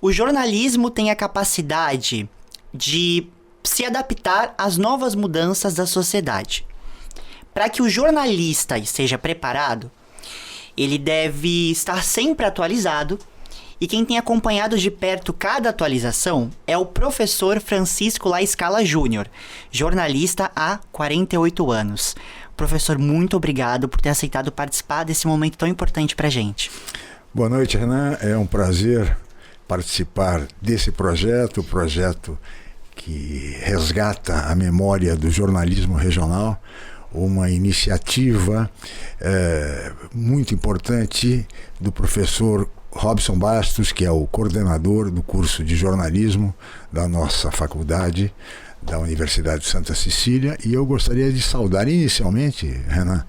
O jornalismo tem a capacidade de se adaptar às novas mudanças da sociedade. Para que o jornalista esteja preparado, ele deve estar sempre atualizado, e quem tem acompanhado de perto cada atualização é o professor Francisco Laescala Júnior, jornalista há 48 anos. Professor, muito obrigado por ter aceitado participar desse momento tão importante para a gente. Boa noite, Renan. É um prazer participar desse projeto, o projeto que resgata a memória do jornalismo regional, uma iniciativa muito importante do professor Robson Bastos, que é o coordenador do curso de jornalismo da nossa faculdade, da Universidade de Santa Cecília, e eu gostaria de saudar inicialmente, Renan,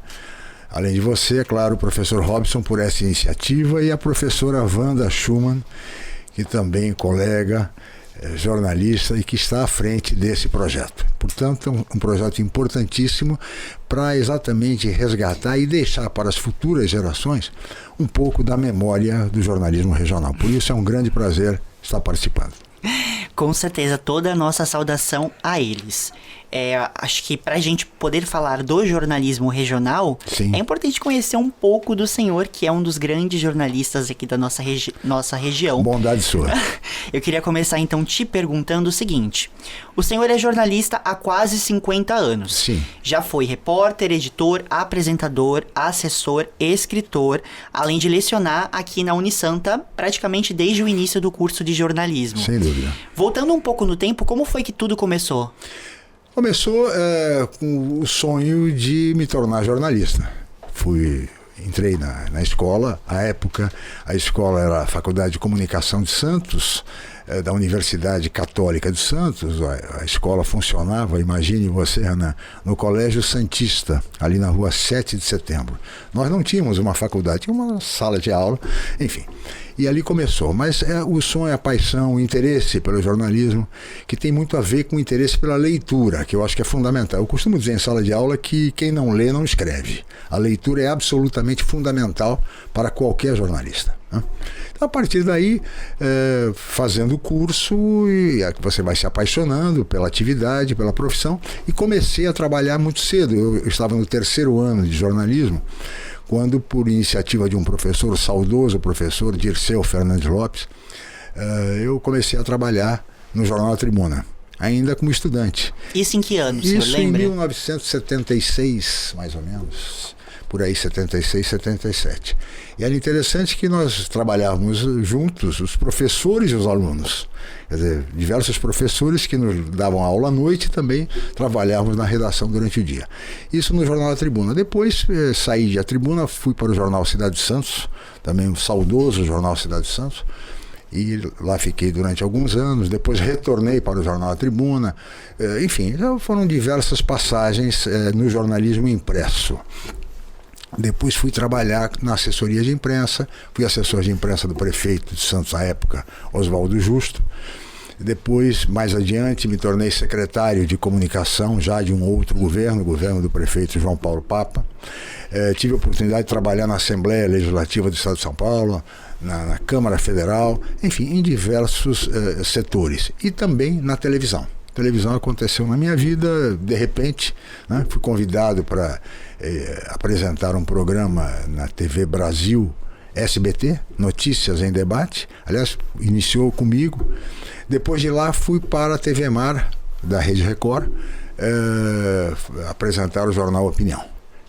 além de você, é claro, o professor Robson por essa iniciativa e a professora Wanda Schumann, que também é colega, jornalista e que está à frente desse projeto. Portanto, é um projeto importantíssimo para exatamente resgatar e deixar para as futuras gerações um pouco da memória do jornalismo regional. Por isso é um grande prazer estar participando. Com certeza, toda a nossa saudação a eles. Acho que para a gente poder falar do jornalismo regional, Sim. É importante conhecer um pouco do senhor, que é um dos grandes jornalistas aqui da nossa região. Bondade sua. Eu queria começar então te perguntando o seguinte: o senhor é jornalista há quase 50 anos. Sim. Já foi repórter, editor, apresentador, assessor, escritor, além de lecionar aqui na Unisanta praticamente desde o início do curso de jornalismo. Sem dúvida. Voltando um pouco no tempo, como foi que tudo começou? Começou com o sonho de me tornar jornalista. Entrei na escola, à época a escola era a Faculdade de Comunicação de Santos, da Universidade Católica de Santos. A escola funcionava, imagine você, Ana, no Colégio Santista, ali na rua 7 de Setembro. Nós não tínhamos uma faculdade, tinha uma sala de aula, enfim. E ali começou, mas o sonho, a paixão, o interesse pelo jornalismo, que tem muito a ver com o interesse pela leitura, que eu acho que é fundamental. Eu costumo dizer em sala de aula que quem não lê não escreve. A leitura é absolutamente fundamental para qualquer jornalista, né? Então, a partir daí, fazendo o curso, você vai se apaixonando pela atividade, pela profissão, e comecei a trabalhar muito cedo. Eu estava no 3º ano de jornalismo, quando, por iniciativa de um professor saudoso, o professor Dirceu Fernandes Lopes, eu comecei a trabalhar no jornal A Tribuna, ainda como estudante. Isso em que ano, o senhor Isso lembra? em 1976, mais ou menos, por aí, 76, 77. E era interessante que nós trabalhávamos juntos, os professores e os alunos. Quer dizer, diversos professores que nos davam aula à noite e também trabalhávamos na redação durante o dia. Isso no jornal A Tribuna. Depois saí de A Tribuna, fui para o jornal Cidade de Santos, também um saudoso jornal Cidade de Santos, e lá fiquei durante alguns anos. Depois retornei para o jornal A Tribuna. Enfim, foram diversas passagens no jornalismo impresso. Depois fui trabalhar na assessoria de imprensa, fui assessor de imprensa do prefeito de Santos à época, Oswaldo Justo. Depois, mais adiante, me tornei secretário de comunicação já de um outro governo, o governo do prefeito João Paulo Papa. Tive a oportunidade de trabalhar na Assembleia Legislativa do Estado de São Paulo, na Câmara Federal, enfim, em diversos setores. E também na televisão. A televisão aconteceu na minha vida, de repente, né? Fui convidado para apresentar um programa na TV Brasil SBT, Notícias em Debate. Aliás, iniciou comigo. Depois de lá fui para a TV Mar, da Rede Record, apresentar o jornal Opinião.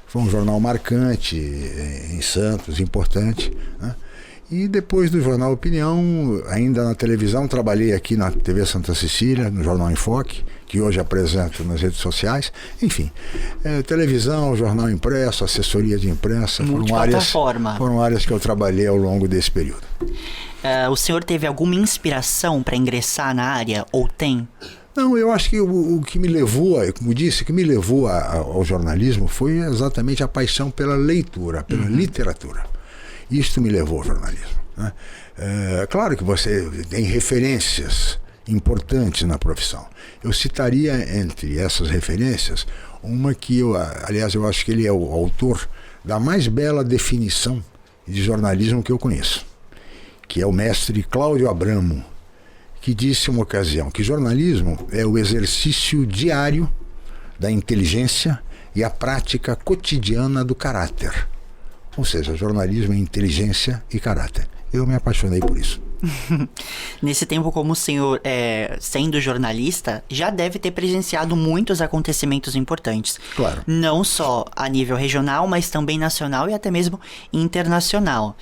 Foi um jornal marcante em Santos, importante, né? E depois do jornal Opinião, ainda na televisão, trabalhei aqui na TV Santa Cecília, no Jornal Enfoque, que hoje apresento nas redes sociais. Enfim, televisão, jornal impresso, assessoria de imprensa, foram áreas que eu trabalhei ao longo desse período. O senhor teve alguma inspiração para ingressar na área, ou tem? Não, eu acho que o que me levou, como disse, o que me levou ao jornalismo foi exatamente a paixão pela leitura, pela literatura. Isto me levou ao jornalismo, né? Claro que você tem referências importantes na profissão. Eu citaria entre essas referências uma que, aliás, eu acho que ele é o autor da mais bela definição de jornalismo que eu conheço, que é o mestre Cláudio Abramo, que disse uma ocasião que jornalismo é o exercício diário da inteligência e a prática cotidiana do caráter. Ou seja, jornalismo é inteligência e caráter. Eu me apaixonei por isso. Nesse tempo, como o senhor, sendo jornalista, já deve ter presenciado muitos acontecimentos importantes. Claro. Não só a nível regional, mas também nacional e até mesmo internacional.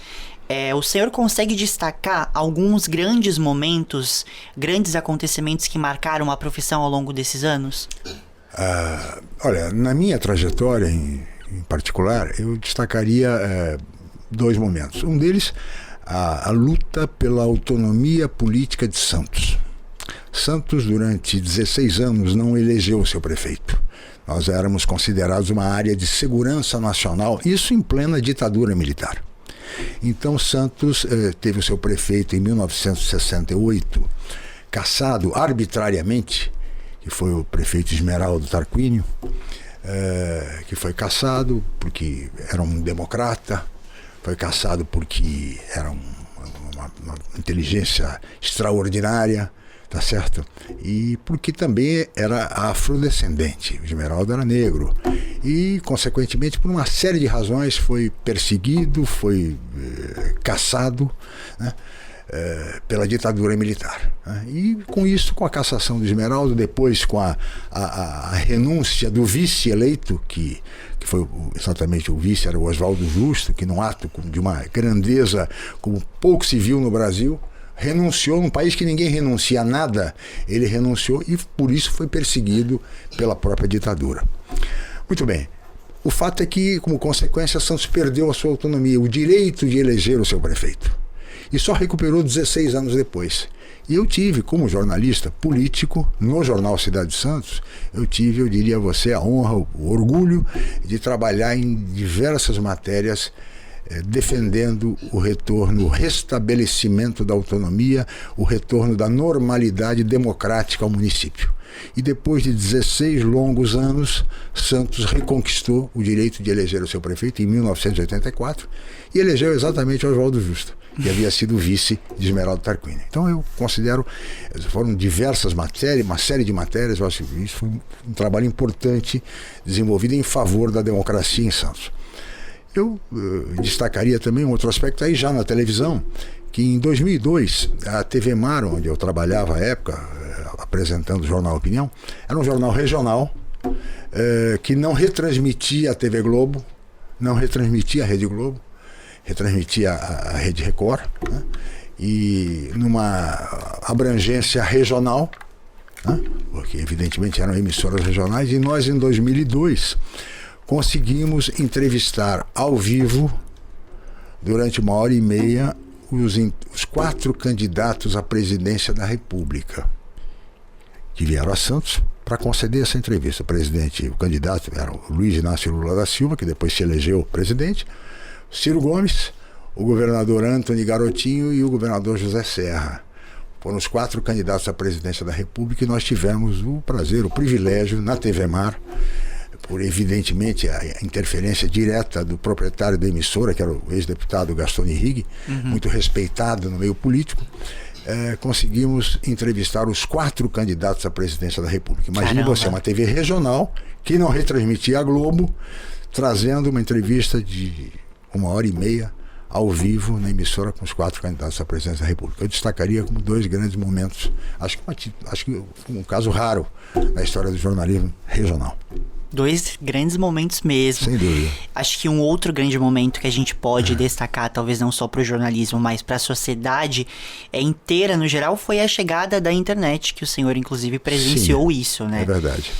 O senhor consegue destacar alguns grandes momentos, grandes acontecimentos que marcaram a profissão ao longo desses anos? Olha, na minha trajetória em particular, eu destacaria 2 momentos. Um deles, a luta pela autonomia política de Santos. Santos, durante 16 anos, não elegeu seu prefeito. Nós éramos considerados uma área de segurança nacional, isso em plena ditadura militar. Então, Santos teve o seu prefeito em 1968, cassado arbitrariamente, que foi o prefeito Esmeraldo Tarquínio, que foi cassado porque era um democrata, foi cassado porque era uma inteligência extraordinária, tá certo? E porque também era afrodescendente. O Esmeraldo era negro. E, consequentemente, por uma série de razões, foi perseguido, foi cassado, né, pela ditadura militar. Né? E, com isso, com a cassação do Esmeraldo, depois com a renúncia do vice eleito, que foi exatamente o vice, era o Oswaldo Justo, que num ato de uma grandeza como pouco se viu no Brasil, renunciou, num país que ninguém renuncia a nada, ele renunciou e por isso foi perseguido pela própria ditadura. Muito bem, o fato é que, como consequência, Santos perdeu a sua autonomia, o direito de eleger o seu prefeito, e só recuperou 16 anos depois. E eu tive, como jornalista político, no jornal Cidade de Santos, eu diria a você, a honra, o orgulho de trabalhar em diversas matérias defendendo o retorno, o restabelecimento da autonomia, o retorno da normalidade democrática ao município. E depois de 16 longos anos, Santos reconquistou o direito de eleger o seu prefeito em 1984 e elegeu exatamente Oswaldo Justo, que havia sido vice de Esmeraldo Tarquínio. Então eu considero, foram diversas matérias, uma série de matérias, eu acho que isso foi um trabalho importante desenvolvido em favor da democracia em Santos. Eu destacaria também um outro aspecto aí já na televisão, que em 2002, a TV Mar, onde eu trabalhava à época, apresentando o Jornal Opinião, era um jornal regional que não retransmitia a TV Globo, não retransmitia a Rede Globo, retransmitia a Rede Record, né? E numa abrangência regional, né? Porque evidentemente eram emissoras regionais, e nós em 2002 conseguimos entrevistar ao vivo, durante 1h30, os 4 candidatos à presidência da República, que vieram a Santos para conceder essa entrevista. O candidato era o Luiz Inácio Lula da Silva, que depois se elegeu presidente, Ciro Gomes, o governador Antony Garotinho e o governador José Serra. Foram os 4 candidatos à presidência da República, e nós tivemos o prazer, o privilégio, na TV Mar, por evidentemente a interferência direta do proprietário da emissora, que era o ex-deputado Gaston Henrique, muito respeitado no meio político, conseguimos entrevistar os 4 candidatos à presidência da República. Imagine você, uma TV regional que não retransmitia a Globo, trazendo uma entrevista de 1h30 ao vivo na emissora com os 4 candidatos à presidência da República. Eu destacaria como 2 grandes momentos, acho que um caso raro na história do jornalismo regional. 2 grandes momentos mesmo. Sem dúvida. Acho que um outro grande momento que a gente pode destacar, talvez não só para o jornalismo, mas para a sociedade inteira, no geral, foi a chegada da internet, que o senhor, inclusive, presenciou. Sim, isso, né? É verdade.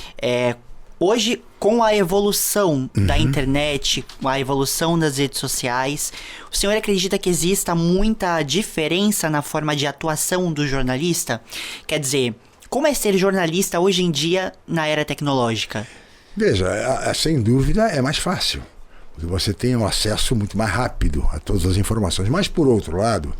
Hoje, com a evolução da internet, com a evolução das redes sociais, o senhor acredita que exista muita diferença na forma de atuação do jornalista? Quer dizer, como é ser jornalista hoje em dia na era tecnológica? Veja, sem dúvida é mais fácil. Você tem um acesso muito mais rápido a todas as informações. Mas, por outro lado,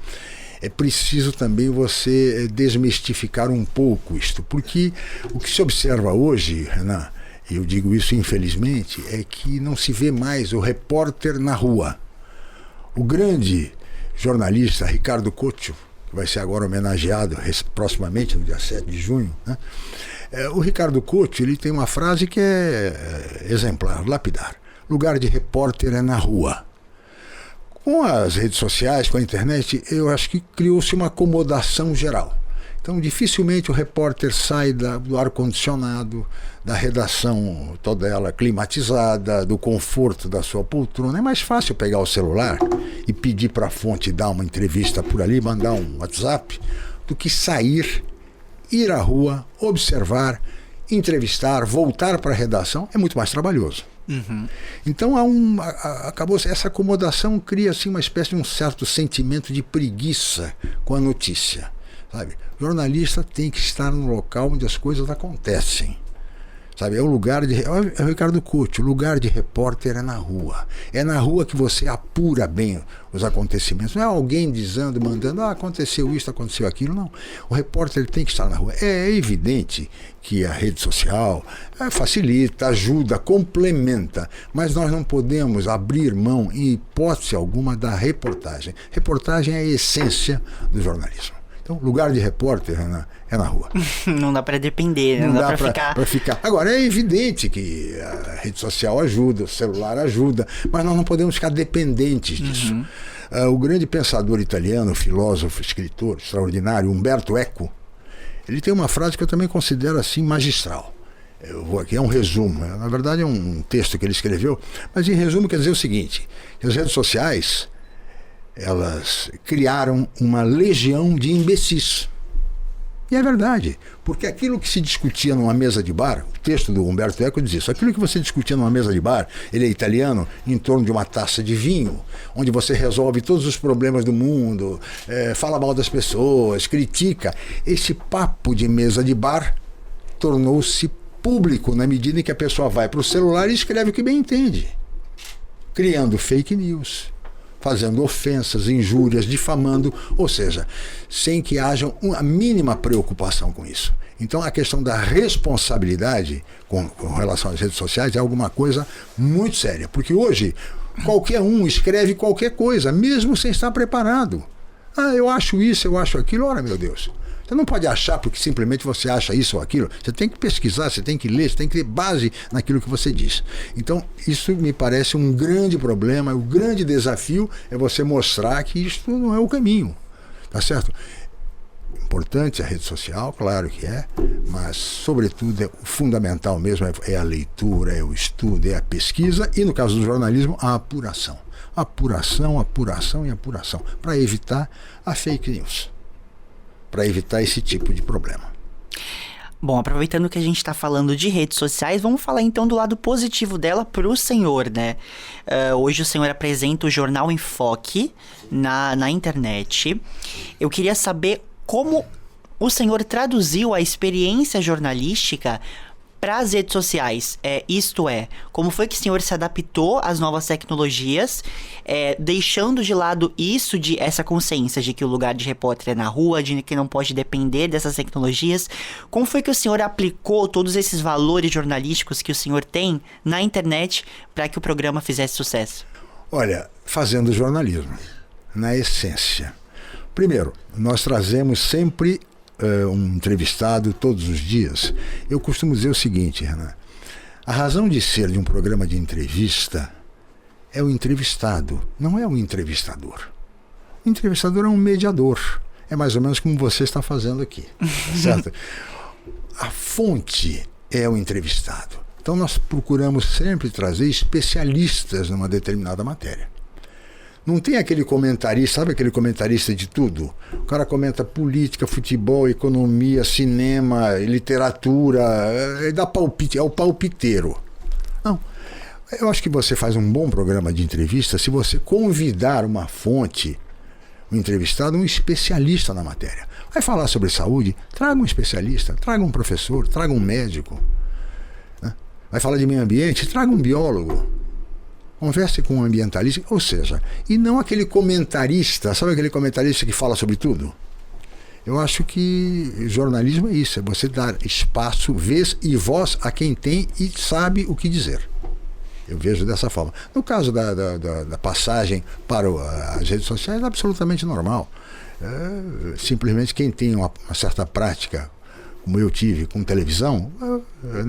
é preciso também você desmistificar um pouco isto. Porque o que se observa hoje, Renan, e eu digo isso infelizmente, é que não se vê mais o repórter na rua. O grande jornalista Ricardo Couto, que vai ser agora homenageado proximamente, no dia 7 de junho, né? O Ricardo Couto, ele tem uma frase que é exemplar, lapidar. Lugar de repórter é na rua. Com as redes sociais, com a internet, eu acho que criou-se uma acomodação geral. Então, dificilmente o repórter sai do ar-condicionado, da redação toda ela climatizada, do conforto da sua poltrona. É mais fácil pegar o celular e pedir para a fonte dar uma entrevista por ali, mandar um WhatsApp, do que sair, ir à rua, observar, entrevistar, voltar para a redação. É muito mais trabalhoso. Uhum. Então acabou essa acomodação, cria assim uma espécie de um certo sentimento de preguiça com a notícia, sabe? O jornalista tem que estar no local onde as coisas acontecem, sabe? É o lugar de, é o Ricardo Couto, o lugar de repórter é na rua. É na rua que você apura bem os acontecimentos. Não é alguém dizendo, mandando, aconteceu isso, aconteceu aquilo. Não. O repórter ele tem que estar na rua. É evidente que a rede social facilita, ajuda, complementa, mas nós não podemos abrir mão, em hipótese alguma, da reportagem. Reportagem é a essência do jornalismo. Então, lugar de repórter é na rua. Não dá para depender, não dá para ficar. Agora, é evidente que a rede social ajuda, o celular ajuda, mas nós não podemos ficar dependentes disso. Uhum. O grande pensador italiano, filósofo, escritor extraordinário, Umberto Eco, ele tem uma frase que eu também considero assim magistral. Eu vou aqui, é um resumo, na verdade é um texto que ele escreveu, mas em resumo quer dizer o seguinte, que as redes sociais, elas criaram uma legião de imbecis. E é verdade, porque aquilo que se discutia numa mesa de bar, o texto do Umberto Eco diz isso, aquilo que você discutia numa mesa de bar, ele é italiano, em torno de uma taça de vinho, onde você resolve todos os problemas do mundo, fala mal das pessoas, critica. Esse papo de mesa de bar tornou-se público na medida em que a pessoa vai para o celular e escreve o que bem entende, criando fake news, fazendo ofensas, injúrias, difamando, ou seja, sem que haja uma mínima preocupação com isso. Então a questão da responsabilidade com relação às redes sociais é alguma coisa muito séria, porque hoje qualquer um escreve qualquer coisa, mesmo sem estar preparado. Eu acho isso, eu acho aquilo, ora meu Deus. Você não pode achar porque simplesmente você acha isso ou aquilo. Você tem que pesquisar, você tem que ler, você tem que ter base naquilo que você diz. Então, isso me parece um grande problema. O grande desafio é você mostrar que isso não é o caminho. Tá certo? Importante a rede social, claro que é, mas, sobretudo, o fundamental mesmo é a leitura, é o estudo, é a pesquisa e, no caso do jornalismo, a apuração. Apuração, apuração e apuração, para evitar a fake news, para evitar esse tipo de problema. Bom, aproveitando que a gente está falando de redes sociais, vamos falar então do lado positivo dela para o senhor, né? Hoje o senhor apresenta o Jornal em Foque na internet. Eu queria saber como o senhor traduziu a experiência jornalística para as redes sociais, isto é, como foi que o senhor se adaptou às novas tecnologias, deixando de lado essa consciência de que o lugar de repórter é na rua, de que não pode depender dessas tecnologias. Como foi que o senhor aplicou todos esses valores jornalísticos que o senhor tem na internet para que o programa fizesse sucesso? Olha, fazendo jornalismo, na essência. Primeiro, nós trazemos sempre um entrevistado todos os dias. Eu costumo dizer o seguinte, Renan, a razão de ser de um programa de entrevista é o entrevistado, não é o entrevistador. O entrevistador é um mediador, é mais ou menos como você está fazendo aqui, tá certo? A fonte é o entrevistado. Então nós procuramos sempre trazer especialistas numa determinada matéria. Não tem aquele comentarista, sabe aquele comentarista de tudo? O cara comenta política, futebol, economia, cinema, literatura, dá palpite, é o palpiteiro. Não, eu acho que você faz um bom programa de entrevista se você convidar uma fonte, um entrevistado, um especialista na matéria. Vai falar sobre saúde? Traga um especialista, traga um professor, traga um médico. Vai falar de meio ambiente? Traga um biólogo. Converse com um ambientalista, ou seja, e não aquele comentarista, sabe aquele comentarista que fala sobre tudo? Eu acho que jornalismo é isso, é você dar espaço, vez e voz a quem tem e sabe o que dizer. Eu vejo dessa forma. No caso da passagem para as redes sociais, é absolutamente normal. Simplesmente quem tem uma certa prática, como eu tive com televisão,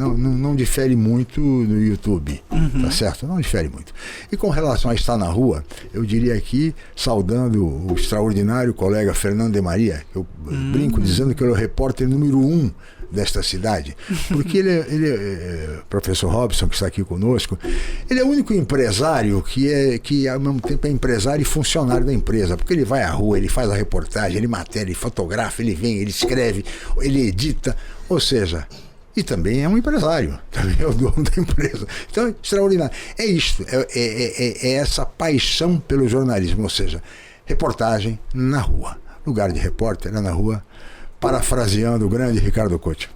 não difere muito no YouTube, tá certo? Não difere muito. E com relação a estar na rua, eu diria aqui, saudando o extraordinário colega Fernando de Maria, eu brinco dizendo que ele é o repórter número 1 desta cidade, porque ele professor Robson, que está aqui conosco, ele é o único empresário que ao mesmo tempo é empresário e funcionário da empresa, porque ele vai à rua, ele faz a reportagem, ele matéria, ele fotografa, ele vem, ele escreve, ele edita, ou seja, e também é um empresário, também é o dono da empresa. Então, é extraordinário. É isto, é essa paixão pelo jornalismo, ou seja, reportagem na rua. Lugar de repórter é na rua, parafraseando o grande Ricardo Couto.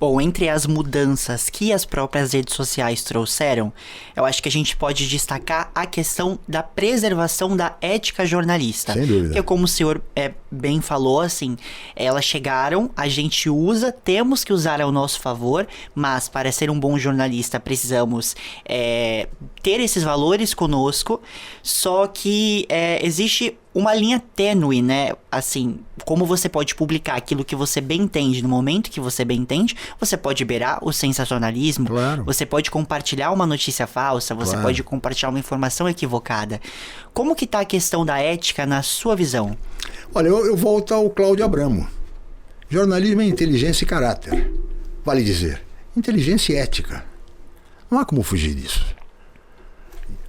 Bom, entre as mudanças que as próprias redes sociais trouxeram, eu acho que a gente pode destacar a questão da preservação da ética jornalista. Sem dúvida. Que, como o senhor bem falou, assim, elas chegaram, a gente usa, temos que usar ao nosso favor, mas para ser um bom jornalista precisamos ter esses valores conosco, só que existe uma linha tênue, né? Assim, como você pode publicar aquilo que você bem entende no momento que você bem entende, você pode beirar o sensacionalismo, claro. Você pode compartilhar uma notícia falsa, você claro. pode compartilhar uma informação equivocada. Como que tá a questão da ética na sua visão? Olha, eu volto ao Cláudio Abramo. Jornalismo é inteligência e caráter. Vale dizer, inteligência e ética. Não há como fugir disso.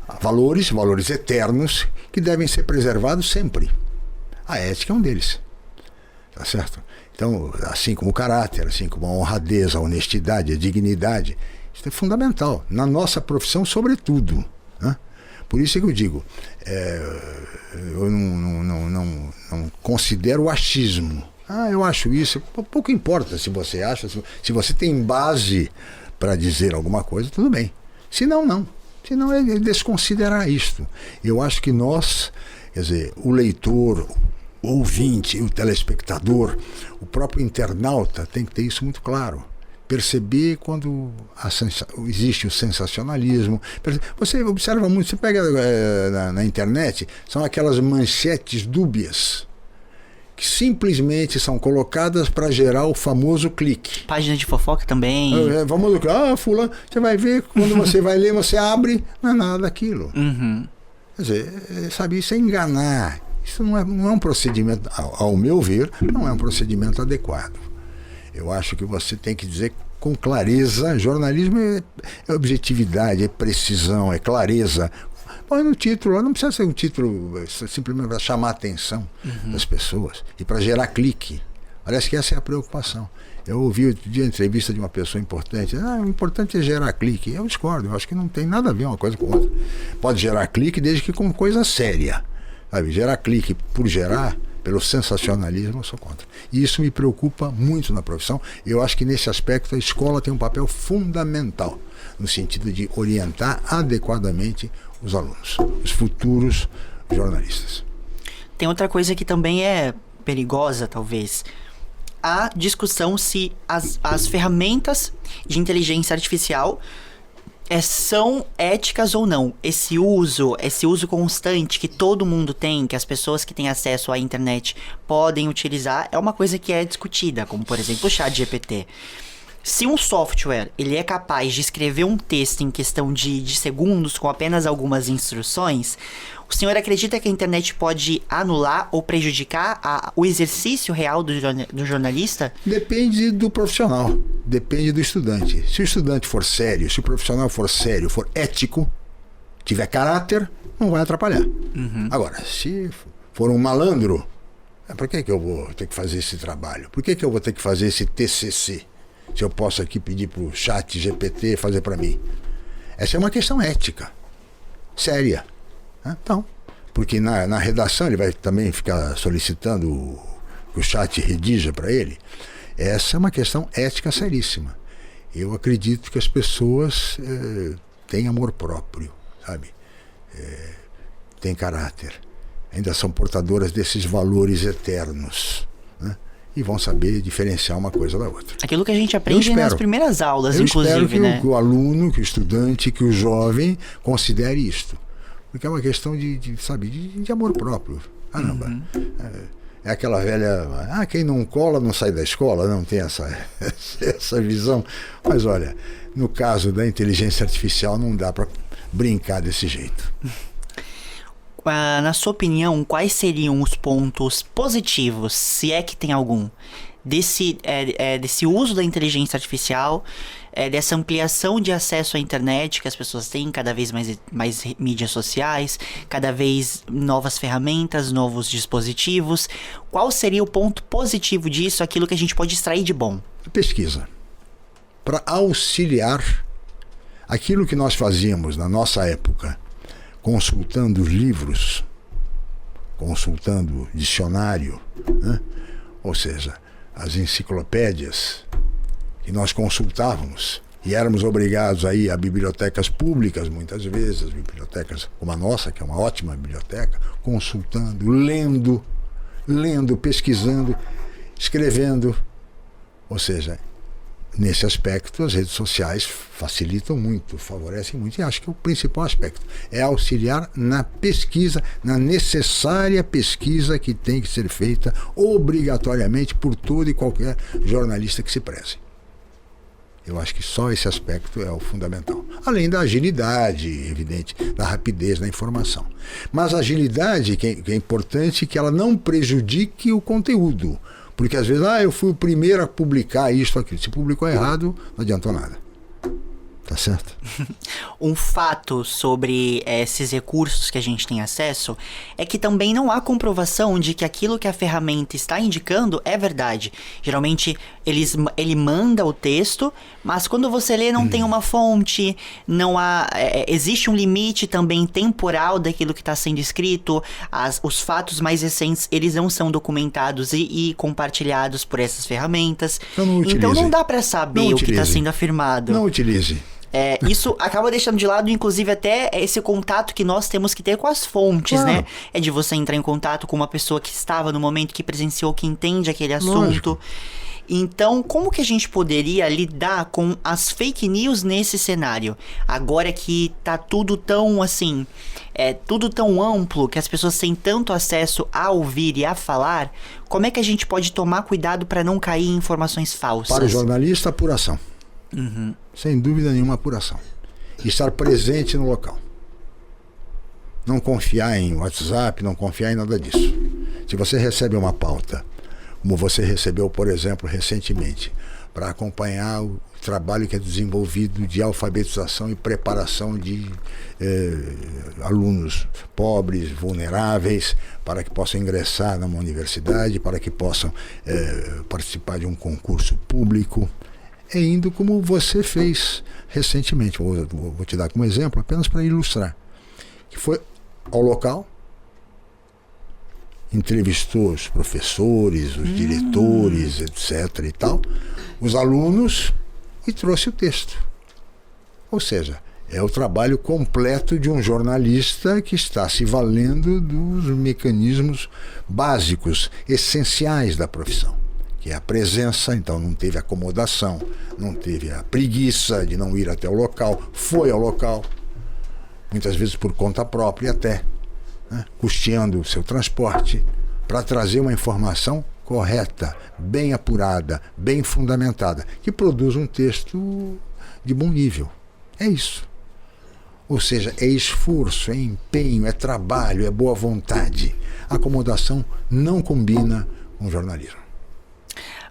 Há valores eternos que devem ser preservados sempre. A ética é um deles. Tá certo? Então, assim como o caráter, assim como a honradez, a honestidade, a dignidade, isso é fundamental. Na nossa profissão, sobretudo. Né? Por isso é que eu digo, eu não considero o achismo. Eu acho isso. Pouco importa se você acha, se você tem base para dizer alguma coisa, tudo bem. Se não, não. Se não, é desconsiderar isto. Eu acho que nós, quer dizer, o leitor, o ouvinte, o telespectador, o próprio internauta tem que ter isso muito claro. Perceber quando existe o sensacionalismo. Você observa muito, você pega na internet, são aquelas manchetes dúbias que simplesmente são colocadas para gerar o famoso clique. Página de fofoca também. Famoso, fulano, você vai ver, quando você vai ler, você abre, não é nada daquilo. Quer dizer, sabe, isso é enganar. Isso não é um procedimento, ao meu ver, não é um procedimento adequado. Eu acho que você tem que dizer com clareza, jornalismo é objetividade, é precisão, é clareza. Põe no título, não precisa ser um título simplesmente para chamar a atenção das pessoas e para gerar clique. Parece que essa é a preocupação. Eu ouvi outro dia a entrevista de uma pessoa importante. O importante é gerar clique. Eu discordo, eu acho que não tem nada a ver uma coisa com outra. Pode gerar clique desde que com coisa séria. Sabe? Gerar clique por gerar, pelo sensacionalismo, eu sou contra. E isso me preocupa muito na profissão. Eu acho que nesse aspecto a escola tem um papel fundamental, no sentido de orientar adequadamente os alunos, os futuros jornalistas. Tem outra coisa que também é perigosa, talvez. A discussão se as ferramentas de inteligência artificial são éticas ou não. Esse uso constante que todo mundo tem, que as pessoas que têm acesso à internet podem utilizar, é uma coisa que é discutida, como por exemplo o ChatGPT. Se um software ele é capaz de escrever um texto em questão de segundos com apenas algumas instruções, o senhor acredita que a internet pode anular ou prejudicar o exercício real do jornalista? Depende do profissional, depende do estudante. Se o estudante for sério, se o profissional for sério, for ético, tiver caráter, não vai atrapalhar. Agora, se for um malandro, por que eu vou ter que fazer esse trabalho? Por que eu vou ter que fazer esse TCC? Se eu posso aqui pedir para o ChatGPT fazer para mim. Essa é uma questão ética, séria. Então, porque na redação ele vai também ficar solicitando que o chat redija para ele. Essa é uma questão ética seríssima. Eu acredito que as pessoas têm amor próprio, sabe? Têm caráter. Ainda são portadoras desses valores eternos, né? E vão saber diferenciar uma coisa da outra. Aquilo que a gente aprende nas primeiras aulas, inclusive, espero que, né? Que o aluno, que o estudante, que o jovem considere isto. Porque é uma questão de amor próprio. Caramba. É aquela velha, quem não cola não sai da escola, não tem essa visão. Mas olha, no caso da inteligência artificial não dá para brincar desse jeito. Na sua opinião, quais seriam os pontos positivos, se é que tem algum, desse uso da inteligência artificial, dessa ampliação de acesso à internet que as pessoas têm, cada vez mais mídias sociais, cada vez novas ferramentas, novos dispositivos? Qual seria o ponto positivo disso, aquilo que a gente pode extrair de bom? A pesquisa. Para auxiliar aquilo que nós fazíamos na nossa época, consultando livros, consultando dicionário, né? Ou seja, as enciclopédias que nós consultávamos e éramos obrigados a ir a bibliotecas públicas, muitas vezes, as bibliotecas como a nossa, que é uma ótima biblioteca, consultando, lendo, pesquisando, escrevendo. Ou seja, nesse aspecto, as redes sociais facilitam muito, favorecem muito, e acho que o principal aspecto é auxiliar na pesquisa, na necessária pesquisa que tem que ser feita obrigatoriamente por todo e qualquer jornalista que se preze. Eu acho que só esse aspecto é o fundamental. Além da agilidade, evidente, da rapidez na informação. Mas a agilidade, que é importante, que ela não prejudique o conteúdo. Porque às vezes, eu fui o primeiro a publicar isto, aquilo. Se publicou errado, não adiantou nada. Tá certo? Um fato sobre esses recursos que a gente tem acesso é que também não há comprovação de que aquilo que a ferramenta está indicando é verdade. Geralmente ele manda o texto, mas quando você lê não tem uma fonte, não há, existe um limite também temporal daquilo que está sendo escrito. Os fatos mais recentes eles não são documentados e compartilhados por essas ferramentas. Então não dá para saber o que está sendo afirmado. Não utilize. Isso acaba deixando de lado, inclusive, até esse contato que nós temos que ter com as fontes, claro, né? É de você entrar em contato com uma pessoa que estava no momento, que presenciou, que entende aquele assunto. Lógico. Então, como que a gente poderia lidar com as fake news nesse cenário? Agora que tá tudo tão, assim, tudo tão amplo, que as pessoas têm tanto acesso a ouvir e a falar, como é que a gente pode tomar cuidado para não cair em informações falsas? Para o jornalista, apuração. Uhum. Sem dúvida nenhuma, apuração. E estar presente no local. Não confiar em WhatsApp, não confiar em nada disso. Se você recebe uma pauta, como você recebeu, por exemplo, recentemente, para acompanhar o trabalho que é desenvolvido de alfabetização e preparação de alunos pobres, vulneráveis, para que possam ingressar numa universidade, para que possam participar de um concurso público, indo como você fez recentemente. Vou te dar como exemplo, apenas para ilustrar. Que foi ao local, entrevistou os professores, os diretores, etc. e tal, os alunos, e trouxe o texto. Ou seja, é o trabalho completo de um jornalista que está se valendo dos mecanismos básicos, essenciais da profissão. Que é a presença, então não teve acomodação, não teve a preguiça de não ir até o local, foi ao local, muitas vezes por conta própria até, né, custeando o seu transporte, para trazer uma informação correta, bem apurada, bem fundamentada, que produz um texto de bom nível. É isso. Ou seja, é esforço, é empenho, é trabalho, é boa vontade. A acomodação não combina com jornalismo.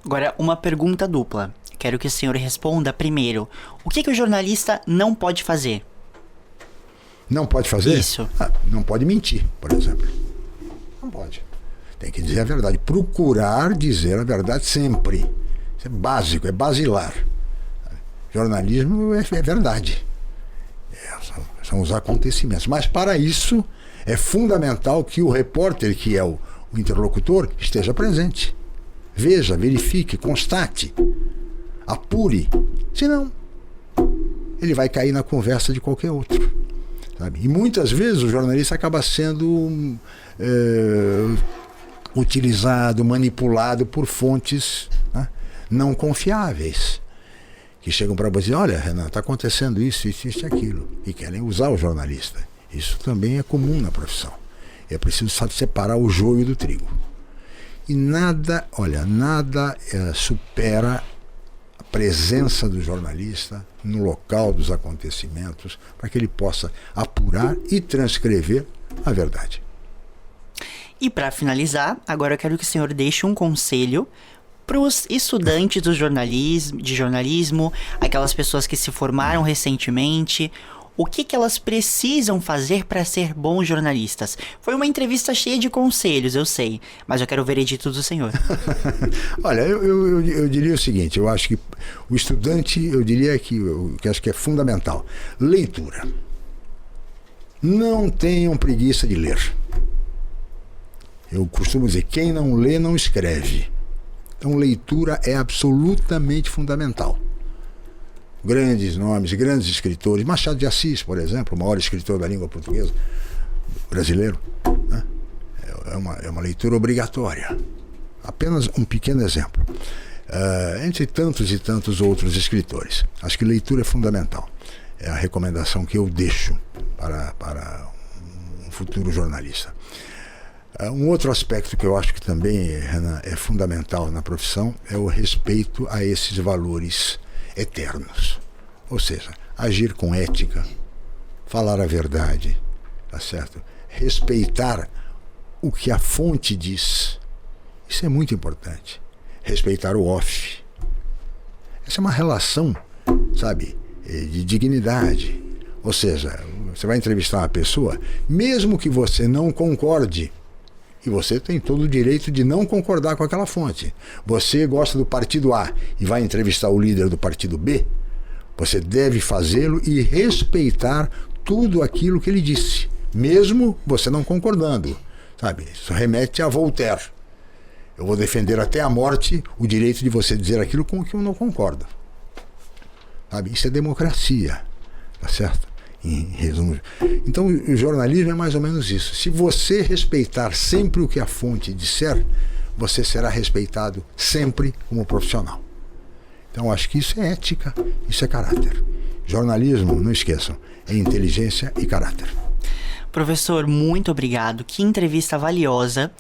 Agora, uma pergunta dupla. Quero que o senhor responda primeiro. O que o jornalista não pode fazer? Não pode fazer? Isso. Não pode mentir, por exemplo. Não pode. Tem que dizer a verdade. Procurar dizer a verdade sempre. Isso é básico, é basilar. Jornalismo é verdade. São os acontecimentos. Mas para isso é fundamental que o repórter, que é o interlocutor, esteja presente. Veja, verifique, constate, apure. Senão, ele vai cair na conversa de qualquer outro. Sabe? E muitas vezes o jornalista acaba sendo utilizado, manipulado por fontes, né, não confiáveis. Que chegam para você, olha, Renan, está acontecendo isso e aquilo. E querem usar o jornalista. Isso também é comum na profissão. É preciso separar o joio do trigo. E nada supera a presença do jornalista no local dos acontecimentos, para que ele possa apurar e transcrever a verdade. E para finalizar, agora eu quero que o senhor deixe um conselho para os estudantes de jornalismo, aquelas pessoas que se formaram recentemente. O que elas precisam fazer para ser bons jornalistas? Foi uma entrevista cheia de conselhos, eu sei, mas eu quero o veredito do senhor. Olha, eu diria o seguinte, eu acho que o estudante, eu diria que acho que é fundamental. Leitura. Não tenham preguiça de ler. Eu costumo dizer, quem não lê, não escreve. Então, leitura é absolutamente fundamental. Grandes nomes, grandes escritores. Machado de Assis, por exemplo, o maior escritor da língua portuguesa brasileiro, né? É uma leitura obrigatória. Apenas um pequeno exemplo. Entre tantos e tantos outros escritores. Acho que leitura é fundamental. É a recomendação que eu deixo para um futuro jornalista. Um outro aspecto que eu acho que também, Renan, é fundamental na profissão é o respeito a esses valores eternos. Ou seja, agir com ética, falar a verdade, tá certo? Respeitar o que a fonte diz. Isso é muito importante. Respeitar o off. Essa é uma relação, sabe, de dignidade. Ou seja, você vai entrevistar uma pessoa, mesmo que você não concorde, e você tem todo o direito de não concordar com aquela fonte. Você gosta do partido A e vai entrevistar o líder do partido B, você deve fazê-lo e respeitar tudo aquilo que ele disse, mesmo você não concordando. Sabe? Isso remete a Voltaire. Eu vou defender até a morte o direito de você dizer aquilo com o que eu não concordo. Sabe? Isso é democracia. Tá certo? Em resumo. Então, o jornalismo é mais ou menos isso. Se você respeitar sempre o que a fonte disser, você será respeitado sempre como profissional. Então, acho que isso é ética, isso é caráter. Jornalismo, não esqueçam, é inteligência e caráter. Professor, muito obrigado. Que entrevista valiosa.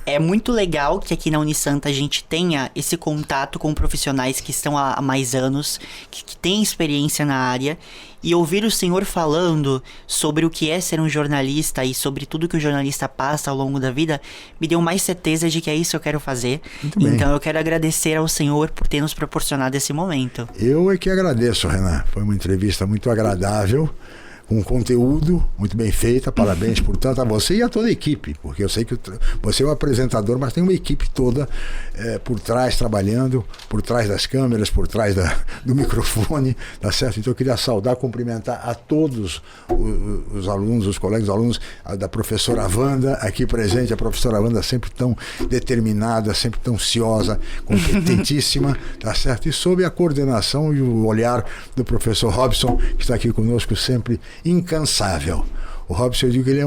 É muito legal que aqui na Unisanta a gente tenha esse contato com profissionais que estão há mais anos, que têm experiência na área, e ouvir o senhor falando sobre o que é ser um jornalista e sobre tudo que o jornalista passa ao longo da vida, me deu mais certeza de que é isso que eu quero fazer. Muito bem. Então eu quero agradecer ao senhor por ter nos proporcionado esse momento. Eu é que agradeço, Renan. Foi uma entrevista muito agradável, com conteúdo muito bem feita, parabéns portanto a você e a toda a equipe, porque eu sei que você é o apresentador, mas tem uma equipe toda por trás trabalhando, por trás das câmeras, por trás do microfone, tá certo? Então eu queria saudar, cumprimentar a todos os alunos, os colegas alunos, da professora Wanda aqui presente, a professora Wanda sempre tão determinada, sempre tão ansiosa, competentíssima, tá certo? E sob a coordenação e o olhar do professor Robson, que está aqui conosco sempre incansável. O Robson, eu digo que ele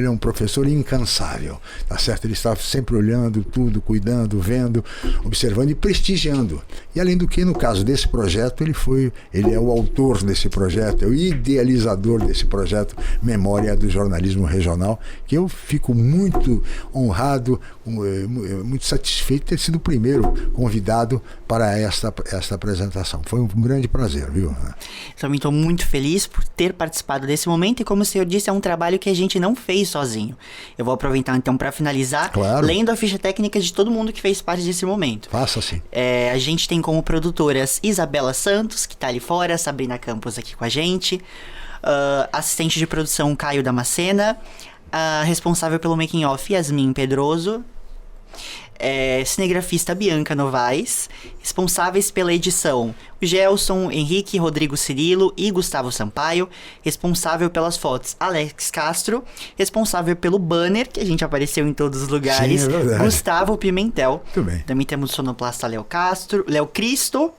é um professor incansável, tá certo? Ele está sempre olhando tudo, cuidando, vendo, observando e prestigiando. E além do que, no caso desse projeto, ele é o autor desse projeto, é o idealizador desse projeto Memória do Jornalismo Regional, que eu fico muito honrado, muito satisfeito de ter sido o primeiro convidado para esta apresentação. Foi um grande prazer, viu? Também estou muito feliz por ter participado desse momento e, como o senhor disse, é um trabalho que a gente não fez sozinho. Eu vou aproveitar então para finalizar, claro, lendo a ficha técnica de todo mundo que fez parte desse momento. Faça assim. A gente tem como produtoras Isabela Santos, que tá ali fora, Sabrina Campos aqui com a gente, assistente de produção Caio Damascena, responsável pelo making off Yasmin Pedroso, cinegrafista Bianca Novaes, responsáveis pela edição o Gelson, Henrique, Rodrigo Cirilo e Gustavo Sampaio, responsável pelas fotos Alex Castro, responsável pelo banner, que a gente apareceu em todos os lugares, sim, é verdade, Gustavo Pimentel. Muito bem. Também temos o sonoplasta Léo Cristo,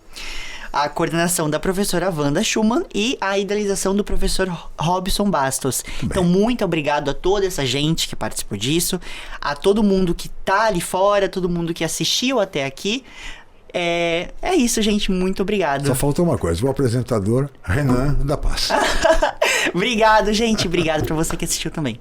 a coordenação da professora Wanda Schumann e a idealização do professor Robson Bastos. Então, muito obrigado a toda essa gente que participou disso, a todo mundo que tá ali fora, todo mundo que assistiu até aqui. É isso, gente. Muito obrigado. Só faltou uma coisa. O apresentador, Renan da Paz. Obrigado, gente. Obrigado pra você que assistiu também.